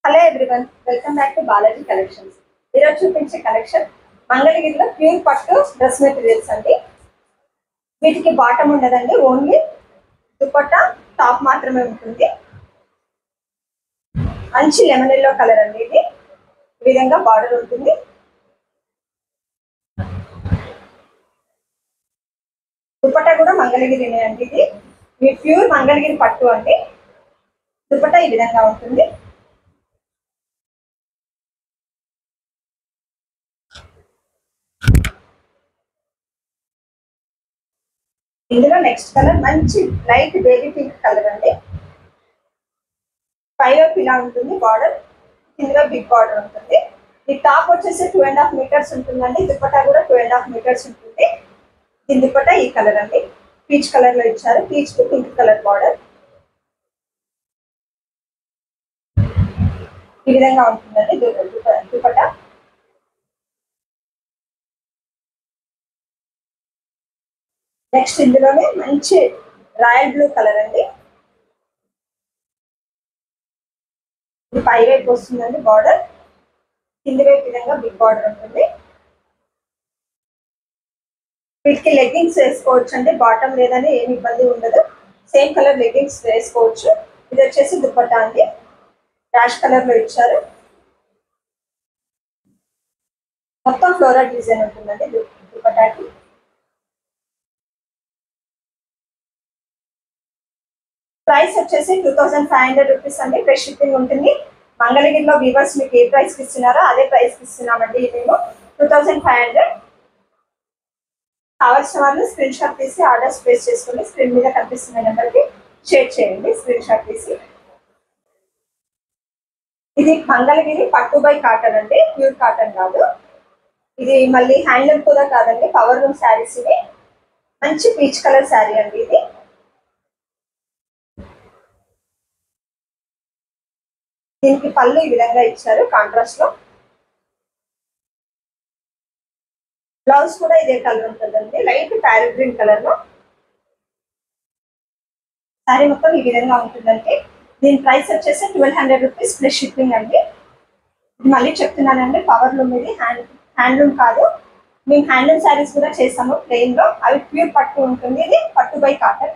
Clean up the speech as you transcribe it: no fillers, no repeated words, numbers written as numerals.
Hello everyone, welcome back to Balaji collections. ఈరోజు చూపించే collection మంగళగిరిలో ప్యూర్ పట్టు డ్రెస్ మెటీరియల్స్ అండి. వీటికి బాటమ్ ఉండదండి, ఓన్లీ దుపట్టా టాప్ మాత్రమే ఉంటుంది. మంచి లెమన్ ఎల్లో కలర్ అండి. ఇది ఈ విధంగా బార్డర్ ఉంటుంది. దుపట్టా కూడా మంగళగిరినే అండి. ఇది ప్యూర్ మంగళగిరి పట్టు అండి. దుపట్టా ఈ విధంగా ఉంటుంది. ఇందులో నెక్స్ట్ కలర్ మంచి లైట్ బేబీ పింక్ కలర్ అండి. పైలో ఇలా ఉంటుంది బార్డర్, కింద బిగ్ బార్డర్ ఉంటుంది. ఈ టాప్ వచ్చేసి 2.5 మీటర్స్ ఉంటుందండి. దుపట్టా కూడా 2.5 మీటర్స్ ఉంటుంది. దీని దుపట్టా ఈ కలర్ అండి, పీచ్ కలర్ లో ఇచ్చారు. Peach to pink colour border ఈ విధంగా ఉంటుందండి దుపట్టా. నెక్స్ట్ ఇందులోనే మంచి రాయల్ బ్లూ కలర్ అండి. ఇది పై వైపు వస్తుందండి బార్డర్, కింది వైపు విధంగా బిగ్ బార్డర్ ఉంటుంది. వీటికి లెగ్గింగ్స్ వేసుకోవచ్చు అండి. బాటమ్ లేదని ఏమి ఇబ్బంది ఉండదు. సేమ్ కలర్ లెగ్గింగ్స్ వేసుకోవచ్చు. ఇది వచ్చేసి దుపట్టా అండి, డాష్ కలర్ లో ఇచ్చారు. మొత్తం ఫ్లోరల్ డిజైన్ ఉంటుందండి దుపట్టాకి. ప్రైస్ వచ్చేసి 2500 రూపీస్ అండి. ఫ్రీ షిప్పింగ్ ఉంటుంది. మంగళగిరిలో వీవర్స్ మీకు ఏ ప్రైస్ కి ఇస్తున్నారో అదే ప్రైస్ కి ఇస్తున్నామండి. మేము 2500. కావాల్సిన వాళ్ళు స్క్రీన్ షాట్ తీసి ఆర్డర్స్ ప్లేస్ చేసుకోండి. స్క్రీన్ మీద కనిపిస్తున్న నెంబర్కి షేర్ చేయండి స్క్రీన్ షాట్ తీసి. ఇది మంగళగిరి పట్టు బై కాటన్ అండి, ప్యూర్ కాటన్ కాదు. ఇది మళ్ళీ హ్యాండ్లూమ్ కూడా కాదండి, పవర్ లూమ్ శారీస్. ఇవి మంచి పీచ్ కలర్ శారీ అండి. ఇది దీనికి పళ్ళు ఈ విధంగా ఇచ్చారు కాంట్రాస్ట్ లో. బ్లౌజ్ కూడా ఇదే కలర్ ఉంటుందండి, లైట్ ప్యారెట్ గ్రీన్ కలర్ లో. శారీ మొత్తం ఈ విధంగా ఉంటుందండి. దీని ప్రైస్ వచ్చేసి 1200 రూపీస్ ప్లస్ షిప్పింగ్ అండి. మళ్ళీ చెప్తున్నానండి, పవర్ లూమ్. ఇది హ్యాండ్లూమ్ కాదు. మేము హ్యాండ్లూమ్ శారీస్ కూడా చేస్తాము ప్లెయిన్ లో. అవి ప్యూర్ పట్టు ఉంటుంది. ఇది పట్టు బై కాటన్.